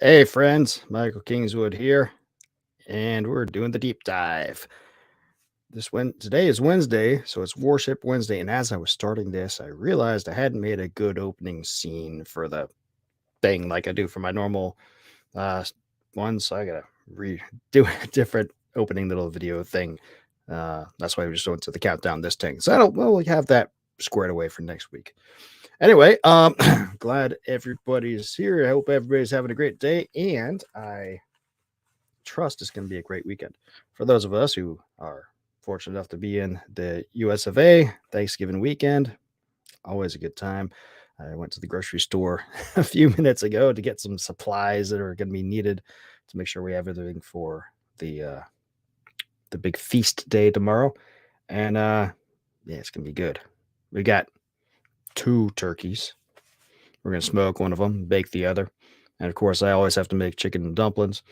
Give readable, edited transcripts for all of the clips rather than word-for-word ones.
Hey friends, Michael Kingswood here, and we're doing the deep dive. Today is Wednesday, so it's Warship Wednesday, and as I was starting this, I realized I hadn't made a good opening scene for the thing like I do for my normal uh one, so I gotta redo a different opening little video thing. That's why we just went to the countdown this thing. So we'll have that squared away for next week. Anyway, glad everybody's here. I hope everybody's having a great day, and I trust it's going to be a great weekend. For those of us who are fortunate enough to be in the US of A, Thanksgiving weekend, always a good time. I went to the grocery store a few minutes ago to get some supplies that are going to be needed to make sure we have everything for the big feast day tomorrow. And yeah, it's going to be good. We got 2 turkeys. We're going to smoke one of them, bake the other. And of course, I always have to make chicken and dumplings.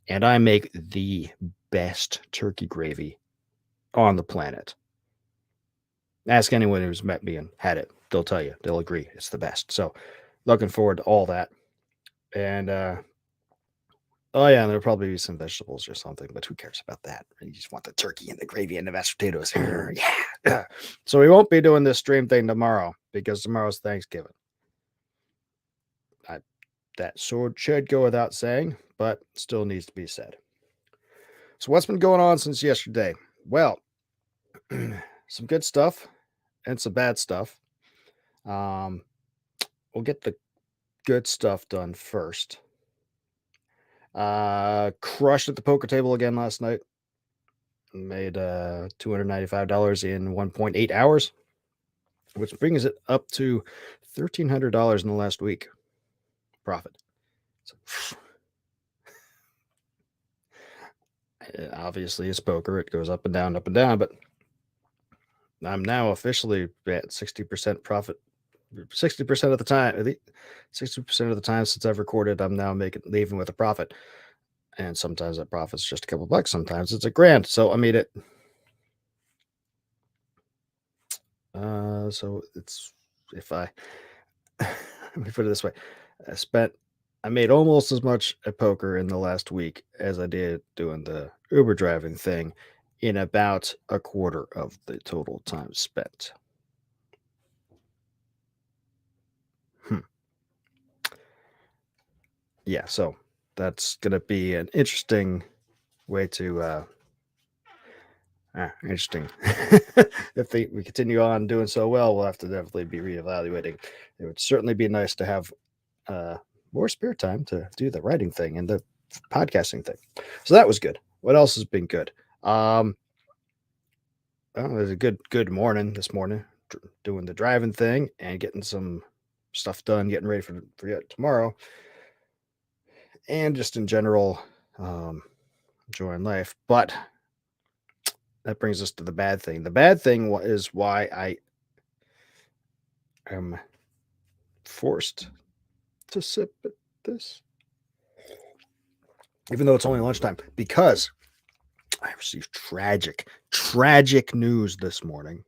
And I make the best turkey gravy on the planet. Ask anyone who's met me and had it. They'll tell you. They'll agree. It's the best. So looking forward to all that. And oh yeah, and there'll probably be some vegetables or something, but who cares about that? You just want the turkey and the gravy and the mashed potatoes. Yeah. So we won't be doing this stream thing tomorrow because tomorrow's Thanksgiving. That should go without saying, but still needs to be said. So what's been going on since yesterday? Well, some good stuff and some bad stuff. We'll get the good stuff done first. Crushed at the poker table again last night. Made $295 in 1.8 hours, which brings it up to $1,300 in the last week profit. So, obviously, it's poker. It goes up and down, but I'm now officially at 60% profit. 60% of the time, 60% of the time since I've recorded, I'm now leaving with a profit. And sometimes that profit's just a couple bucks. Sometimes it's $1,000. So I made it. So it's if I let me put it this way, I made almost as much at poker in the last week as I did doing the Uber driving thing in about a quarter of the total time spent. Yeah, so that's gonna be an interesting way to interesting. If we continue on doing so well, we'll have to definitely be reevaluating. It would certainly be nice to have more spare time to do the writing thing and the podcasting thing. So that was good. What else has been good? Well, it was a good morning this morning, doing the driving thing and getting some stuff done, getting ready for tomorrow, and just in general, enjoying life. But that brings us to the bad thing. The bad thing is why I am forced to sip at this, even though it's only lunchtime, because I received tragic news this morning.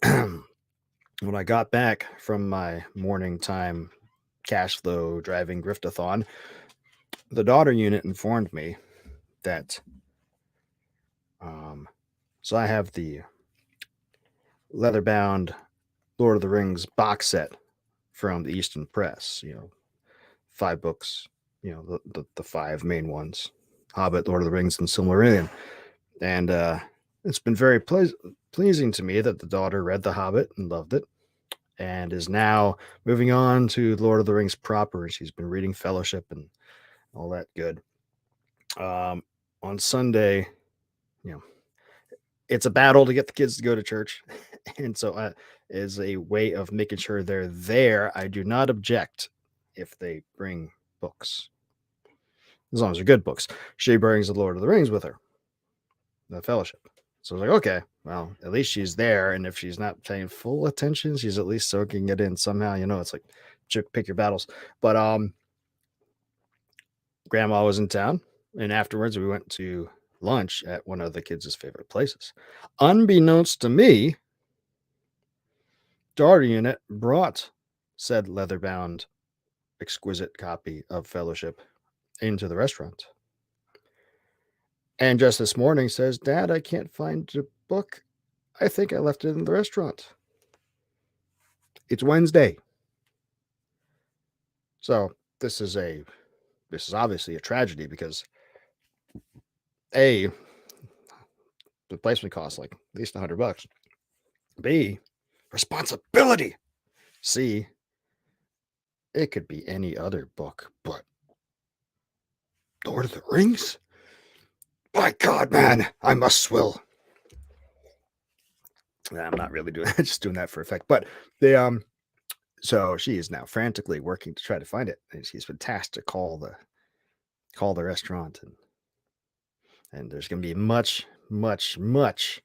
When I got back from my morning time cash flow driving griftathon, the daughter unit informed me that so I have the leather-bound Lord of the Rings box set from the Easton Press, 5 books, the 5 main ones: Hobbit, Lord of the Rings, and Silmarillion. And it's been very pleasing to me that the daughter read The Hobbit and loved it, and is now moving on to Lord of the Rings proper. And she's been reading Fellowship and all that good. On Sunday, it's a battle to get the kids to go to church. And so as a way of making sure they're there, I do not object if they bring books, as long as they're good books. She brings the Lord of the Rings with her, the Fellowship. So I was like, okay, well, at least she's there. And if she's not paying full attention, she's at least soaking it in somehow. It's like pick your battles. But Grandma was in town, and afterwards we went to lunch at one of the kids' favorite places. Unbeknownst to me, daughter unit brought said leather-bound exquisite copy of Fellowship into the restaurant. And just this morning says, Dad, I can't find the book. I think I left it in the restaurant. It's Wednesday. So this is obviously a tragedy because A, the replacement costs like at least $100. B, responsibility. C, it could be any other book, but Lord of the Rings? My God, man, I must swill. I'm not really doing that, just doing that for effect. But so she is now frantically working to try to find it. And she's been tasked to call the restaurant, and there's gonna be much, much, much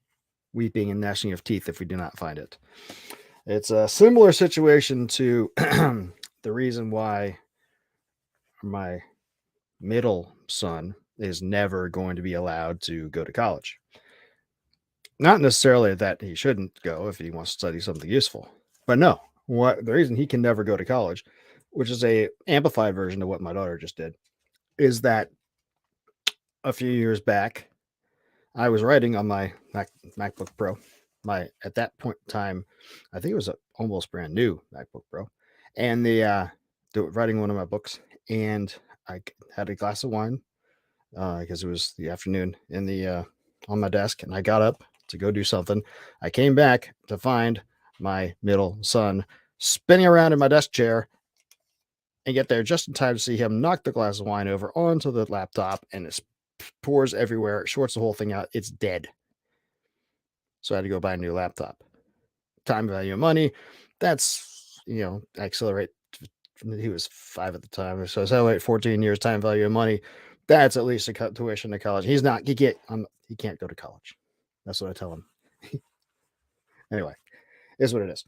weeping and gnashing of teeth if we do not find it. It's a similar situation to the reason why my middle son is never going to be allowed to go to college. Not necessarily that he shouldn't go if he wants to study something useful, but no, the reason he can never go to college, which is a amplified version of what my daughter just did, is that a few years back, I was writing on my MacBook Pro. At that point in time, I think it was a almost brand new MacBook Pro, and writing one of my books, and I had a glass of wine because it was the afternoon on my desk, and I got up to go do something. I came back to find my middle son spinning around in my desk chair and get there just in time to see him knock the glass of wine over onto the laptop, and it pours everywhere. It shorts the whole thing out. It's dead. So I had to go buy a new laptop. Time value of money. That's, accelerate. He was 5 at the time. So accelerate 14 years, time value of money. That's at least a tuition to college. He can't go to college. That's what I tell him. Anyway, is what it is.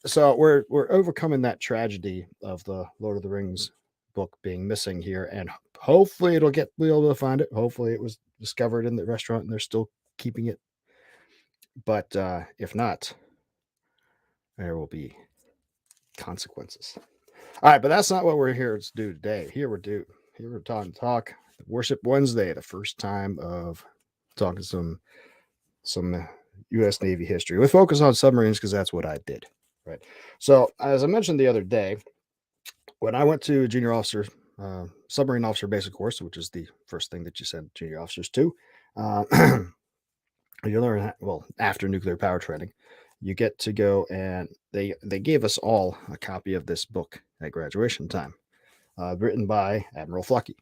So we're overcoming that tragedy of the Lord of the Rings book being missing here, and hopefully we'll be able to find it. Hopefully it was discovered in the restaurant and they're still keeping it. But if not, there will be consequences. All right, but that's not what we're here to do today. Here we're talk Warship Wednesday, the first time of talking some U.S. Navy history. We focus on submarines because that's what I did. Right. So as I mentioned the other day, when I went to junior officer, submarine officer basic course, which is the first thing that you send junior officers to, you learn after nuclear power training, you get to go, and they gave us all a copy of this book at graduation time, written by Admiral Fluckey.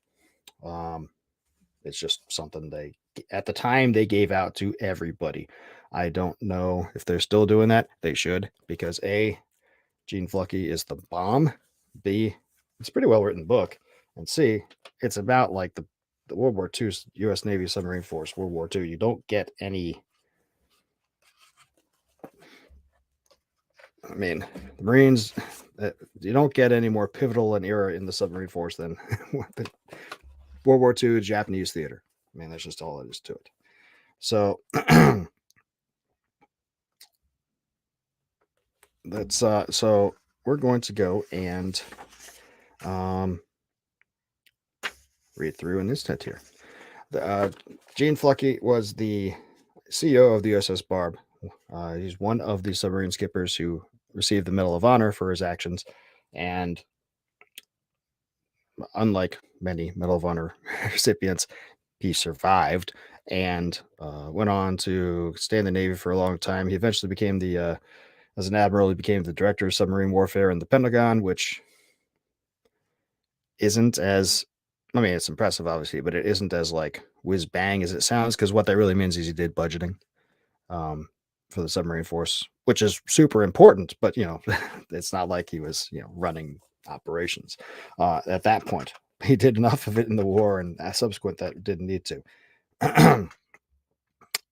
It's just something at the time they gave out to everybody. I don't know if they're still doing that. They should, because A, Gene Fluckey is the bomb. B, it's a pretty well written book. And C, it's about like the World War II U.S. Navy submarine force, World War II. You don't get any. I mean, the Marines, you don't get any more pivotal an era in the submarine force than World War II Japanese theater. I mean, that's just all it is to it. So so we're going to go and read through an incident here. Gene Fluckey was the CEO of the USS BARB. He's one of the submarine skippers who received the Medal of Honor for his actions, and unlike many Medal of Honor recipients, he survived and went on to stay in the Navy for a long time. He eventually became as an admiral, he became the director of submarine warfare in the Pentagon, which isn't as, I mean, it's impressive, obviously, but it isn't as like whiz bang as it sounds, because what that really means is he did budgeting for the submarine force, which is super important, but it's not like he was running operations at that point. He did enough of it in the war and subsequent that didn't need to.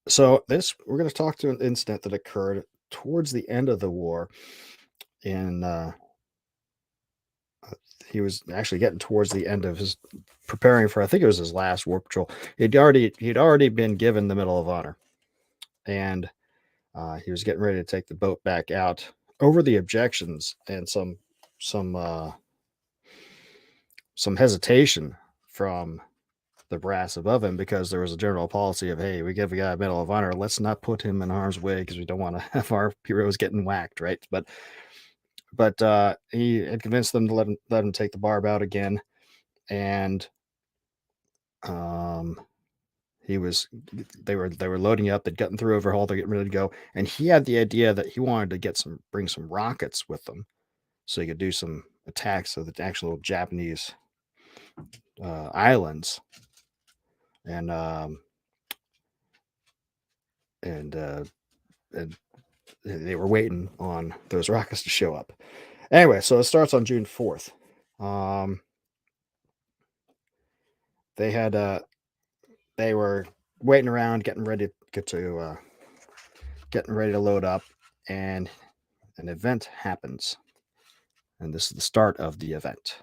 So we're going to talk to an incident that occurred towards the end of the war. He was actually getting towards the end of his preparing for, I think it was his last war patrol. He'd already been given the Medal of Honor, and he was getting ready to take the boat back out over the objections and some some hesitation from the brass above him because there was a general policy of, hey, we give a guy a Medal of Honor, let's not put him in harm's way because we don't want to have our heroes getting whacked, right? But he had convinced them to let him take the barb out again, and um, he was they were loading up. They'd gotten through overhaul. They're getting ready to go, and he had the idea that he wanted to bring some rockets with them, so he could do some attacks of the actual Japanese islands, and and uh, and they were waiting on those rockets to show up. Anyway, so it starts on June 4th. Um, they had they were waiting around, getting ready to load up, and an event happens, and this is the start of the event.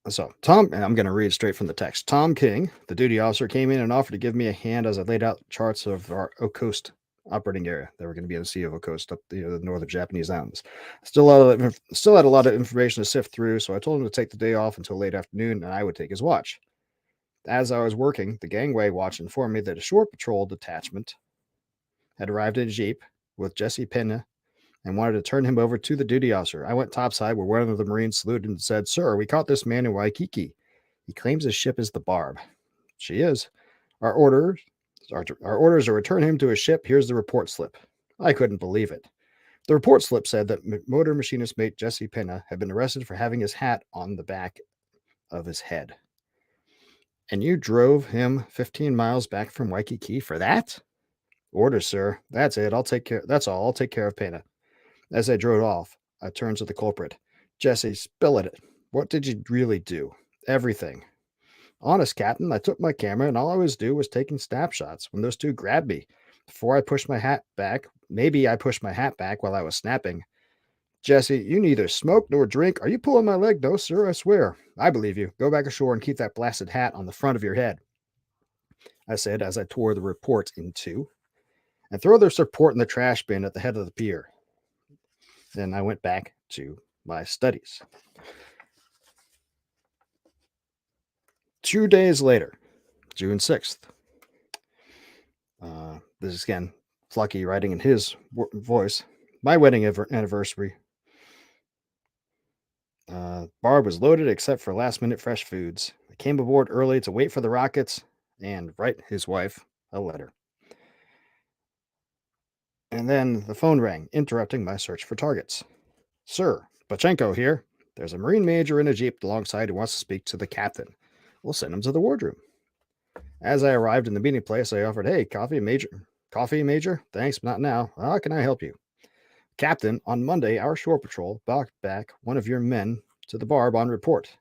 So, and I'm going to read straight from the text. Tom King, the duty officer, came in and offered to give me a hand as I laid out charts of our Ocoast operating area. They were going to be in the Sea of Ocoast, up the northern Japanese islands. Still had a lot of information to sift through, so I told him to take the day off until late afternoon, and I would take his watch. As I was working, the gangway watch informed me that a shore patrol detachment had arrived in a jeep with Jesse Pena and wanted to turn him over to the duty officer. I went topside where one of the Marines saluted and said, "Sir, we caught this man in Waikiki. He claims his ship is the BARB." She is. Our orders, our orders are return him to his ship. Here's the report slip. I couldn't believe it. The report slip said that motor machinist mate Jesse Pena had been arrested for having his hat on the back of his head. And you drove him 15 miles back from Waikiki for that? Orders, sir. That's it. That's all. I'll take care of Pena. As I drove off, I turned to the culprit. Jesse, spill it. What did you really do? Everything. Honest, Captain, I took my camera and all I was doing was taking snapshots when those two grabbed me. Before I pushed my hat back, maybe I pushed my hat back while I was snapping. Jesse, you neither smoke nor drink. Are you pulling my leg? No, sir, I swear. I believe you. Go back ashore and keep that blasted hat on the front of your head, I said as I tore the report in two. And throw this report in the trash bin at the head of the pier. Then I went back to my studies. 2 days later, June 6th. This is again Flucky writing in his voice. My wedding anniversary. Barb was loaded except for last minute fresh foods. I came aboard early to wait for the rockets and write his wife a letter. And then the phone rang, interrupting my search for targets. Sir, Pachenko here. There's a Marine major in a jeep alongside who wants to speak to the captain. We'll send him to the wardroom. As I arrived in the meeting place, I offered, "Hey, coffee, Major? Coffee, Major? Thanks, but not now. How can I help you?" Captain, on Monday, our shore patrol brought back one of your men to the BARB on report.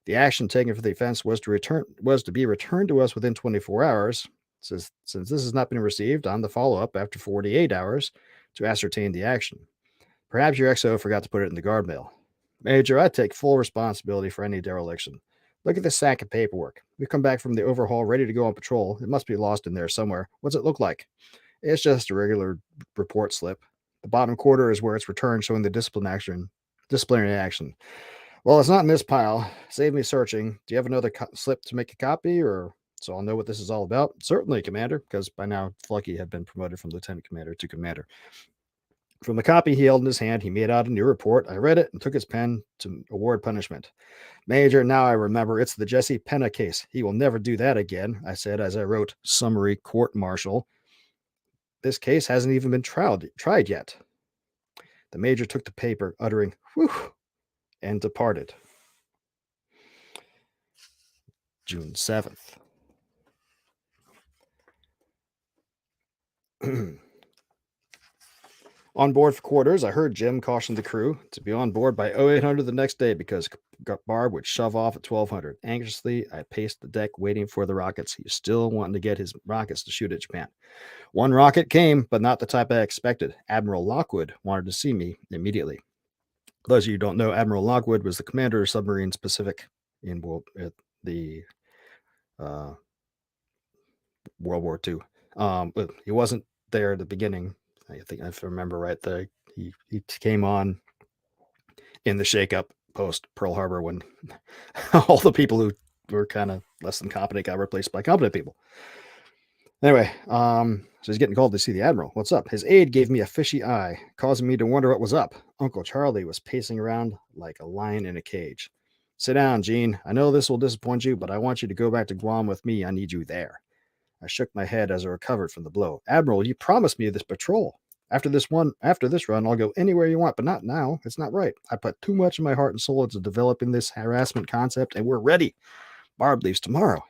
The action taken for the offense was to be returned to us within 24 hours. Since this has not been received, on the follow-up after 48 hours to ascertain the action. Perhaps your XO forgot to put it in the guard mail. Major, I take full responsibility for any dereliction. Look at this sack of paperwork. We've come back from the overhaul ready to go on patrol. It must be lost in there somewhere. What's it look like? It's just a regular report slip. The bottom quarter is where it's returned showing the disciplinary action. Well, it's not in this pile. Save me searching. Do you have another slip to make a copy, or so I'll know what this is all about? Certainly, Commander, because by now Flucky had been promoted from Lieutenant Commander to Commander. From the copy he held in his hand, he made out a new report. I read it and took his pen to award punishment. Major, now I remember, it's the Jesse Pena case. He will never do that again, I said as I wrote summary court-martial. This case hasn't even been tried yet. The major took the paper, uttering, "Whew," and departed. June 7th. On board for quarters, I heard Jim caution the crew to be on board by 0800 the next day because Barb would shove off at 1200. Anxiously, I paced the deck waiting for the rockets. He was still wanting to get his rockets to shoot at Japan. One rocket came, but not the type I expected. Admiral Lockwood wanted to see me immediately. For those of you who don't know, Admiral Lockwood was the commander of submarines Pacific in the World War II. But he wasn't there at the beginning. I think if I remember right, he came on in the shakeup post Pearl Harbor when all the people who were kind of less than competent got replaced by competent people. Anyway, so he's getting called to see the admiral. What's up? His aide gave me a fishy eye, causing me to wonder what was up. Uncle Charlie was pacing around like a lion in a cage. Sit down, Gene. I know this will disappoint you, but I want you to go back to Guam with me. I need you there. I shook my head as I recovered from the blow. Admiral, you promised me this patrol. After this run, I'll go anywhere you want, but not now. It's not right. I put too much of my heart and soul into developing this harassment concept, and we're ready. Barb leaves tomorrow.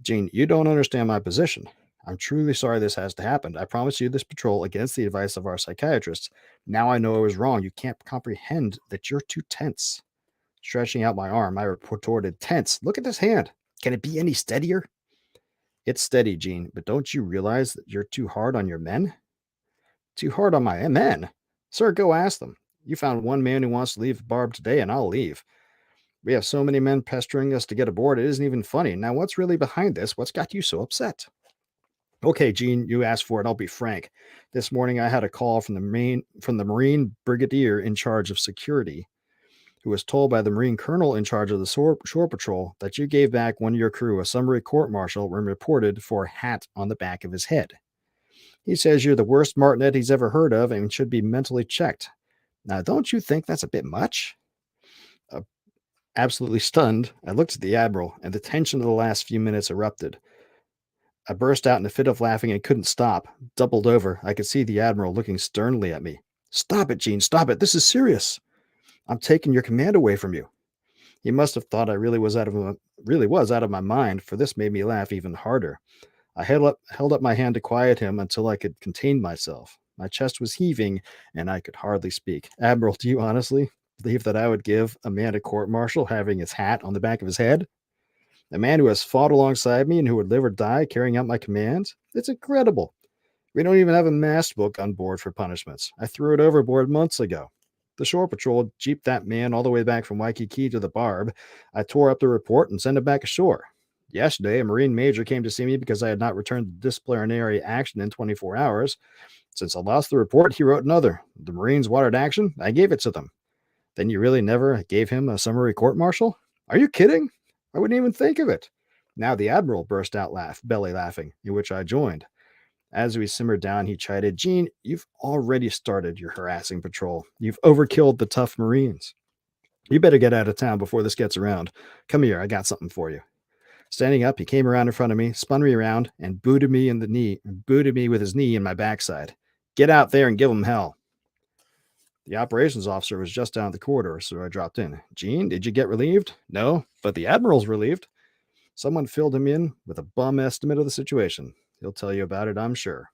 Gene, you don't understand my position. I'm truly sorry this has to happen. I promised you this patrol against the advice of our psychiatrists. Now I know I was wrong. You can't comprehend that you're too tense. Stretching out my arm, I retorted, tense. Look at this hand. Can it be any steadier? It's steady, Gene, but don't you realize that you're too hard on your men? Too hard on my men? Sir, go ask them. You found one man who wants to leave BARB today, and I'll leave. We have so many men pestering us to get aboard, it isn't even funny. Now, what's really behind this? What's got you so upset? Okay, Gene, you asked for it. I'll be frank. This morning I had a call from the Marine brigadier in charge of security, who was told by the Marine colonel in charge of the shore patrol that you gave back one of your crew a summary court-martial when reported for a hat on the back of his head. He says you're the worst martinet he's ever heard of and should be mentally checked. Now, don't you think that's a bit much? Absolutely stunned, I looked at the Admiral, and the tension of the last few minutes erupted. I burst out in a fit of laughing and couldn't stop. Doubled over, I could see the Admiral looking sternly at me. Stop it, Gene, stop it. This is serious. I'm taking your command away from you. He must have thought I really was out of my mind, for this made me laugh even harder. I held up my hand to quiet him until I could contain myself. My chest was heaving, and I could hardly speak. Admiral, do you honestly believe that I would give a man a court-martial having his hat on the back of his head? A man who has fought alongside me and who would live or die carrying out my commands? It's incredible. We don't even have a mass book on board for punishments. I threw it overboard months ago. The shore patrol jeeped that man all the way back from Waikiki to the BARB. I tore up the report and sent it back ashore. Yesterday, a Marine major came to see me because I had not returned disciplinary action in 24 hours. Since I lost the report, he wrote another. The Marines wanted action. I gave it to them. Then you really never gave him a summary court-martial? Are you kidding? I wouldn't even think of it. Now the Admiral burst out belly laughing, in which I joined. As we simmered down, he chided, Gene, you've already started your harassing patrol. You've overkilled the tough Marines. You better get out of town before this gets around. Come here, I got something for you. Standing up, he came around in front of me, spun me around, and booted me with his knee in my backside. Get out there and give him hell. The operations officer was just down the corridor, so I dropped in. Gene, did you get relieved? No, but the Admiral's relieved. Someone filled him in with a bum estimate of the situation. He'll tell you about it, I'm sure.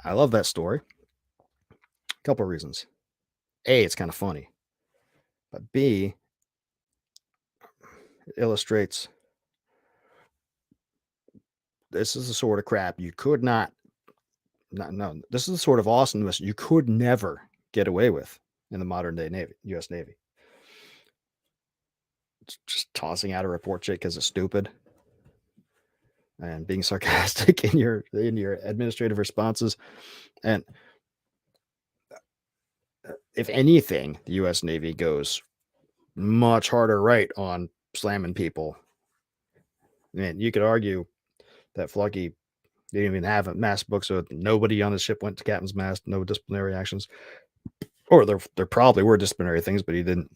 I love that story. A couple of reasons. A, it's kind of funny. But B, it illustrates this is the sort of crap you could not, no, this is the sort of awesomeness you could never get away with in the modern day Navy, U.S. Navy. It's just tossing out a report sheet because it's stupid and being sarcastic in your administrative responses. And if anything, the U.S. Navy goes much harder right on slamming people. I mean, you could argue that Flunky didn't even have a mast book, so nobody on the ship went to captain's mast, no disciplinary actions. Or there probably were disciplinary things, but he didn't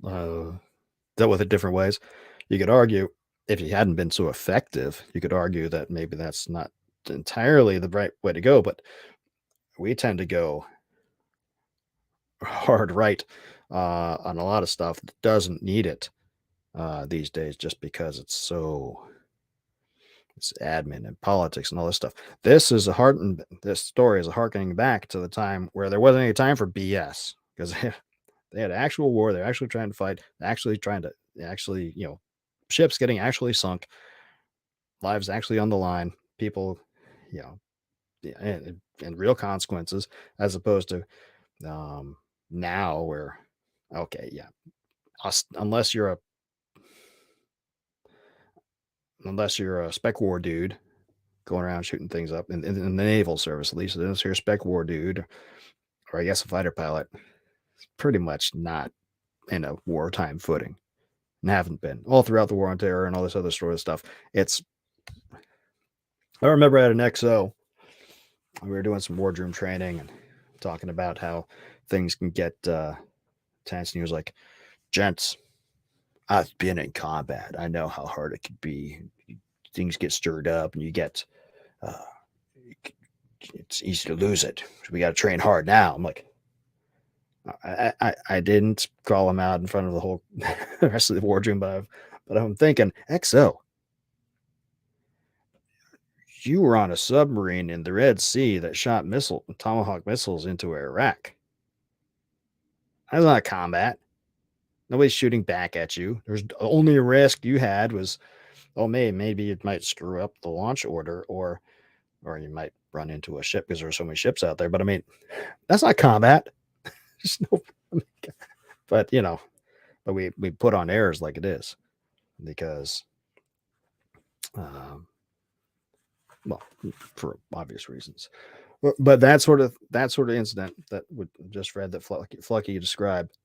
dealt with it different ways. You could argue, if he hadn't been so effective, you could argue that maybe that's not entirely the right way to go, but we tend to go hard right on a lot of stuff that doesn't need it these days, just because it's admin and politics and all this stuff. This story is a harkening back to the time where there wasn't any time for BS, because they had actual war. They're actually trying to fight, ships getting actually sunk, lives actually on the line, people, and real consequences, as opposed to now where, okay, yeah, unless you're a spec war dude, going around shooting things up in the naval service, at least. This here spec war dude, or I guess a fighter pilot, is pretty much not in a wartime footing and haven't been all throughout the war on terror and all this other sort of stuff. I remember at an XO, we were doing some wardroom training and talking about how things can get tense. And he was like, "Gents, I've been in combat. I know how hard it can be. Things get stirred up, and uh, it's easy to lose it. So we got to train hard now." I'm like, I didn't call him out in front of the whole the rest of the wardroom, but I'm thinking, XO, you were on a submarine in the Red Sea that shot Tomahawk missiles into Iraq. That's not combat. Nobody's shooting back at you. There's the only risk you had was, oh, maybe it might screw up the launch order, or you might run into a ship because there's so many ships out there. But I mean, that's not combat. There's no, but but we put on airs like it is because, um, well, for obvious reasons. But that sort of incident that would just read that Flucky described,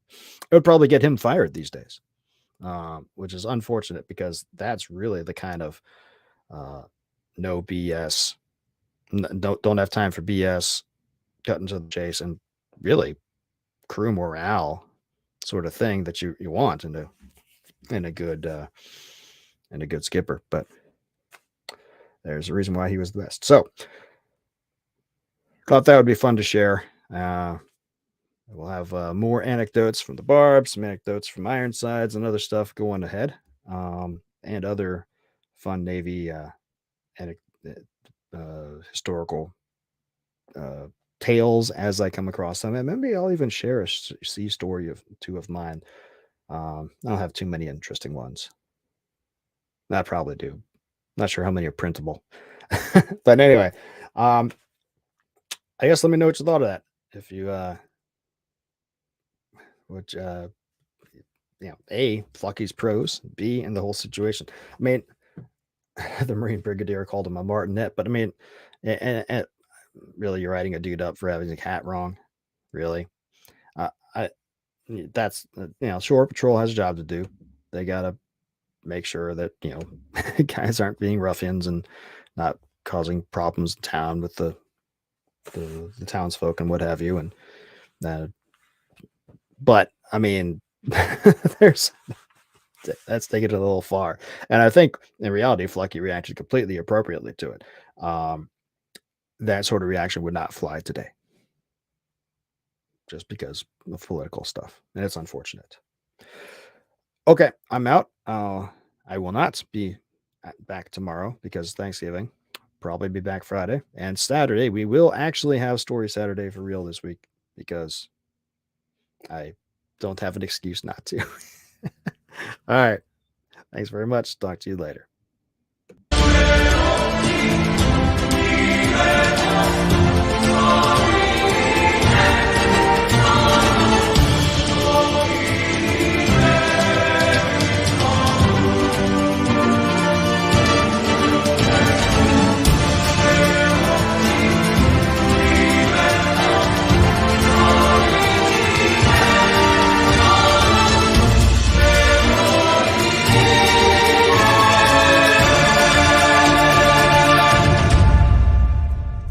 it would probably get him fired these days, which is unfortunate because that's really the kind of no BS, don't have time for BS, cut into the chase, and really crew morale sort of thing that you want in a good skipper. But there's a reason why he was the best. So thought that would be fun to share. We'll have more anecdotes from the BARB, some anecdotes from Ironsides, and other stuff going ahead, and other fun Navy historical tales as I come across them. And maybe I'll even share a sea story of two of mine. I don't have too many interesting ones. I probably do. Not sure how many are printable. But anyway, I guess let me know what you thought of that. If you which A, Flucky's pros, B, and the whole situation. I mean, the Marine Brigadier called him a martinet, but I mean, and really, you're writing a dude up for having a hat wrong, really? I That's Shore Patrol has a job to do. They gotta make sure that guys aren't being ruffians and not causing problems in town with the townsfolk and what have you. And but I mean, there's that's taking it a little far. And I think in reality, Flucky reacted completely appropriately to it. That sort of reaction would not fly today, just because of political stuff, and it's unfortunate. Okay, I'm out. I will not be back tomorrow because Thanksgiving. Probably be back Friday and Saturday. We will actually have Story Saturday for real this week because I don't have an excuse not to. All right. Thanks very much. Talk to you later.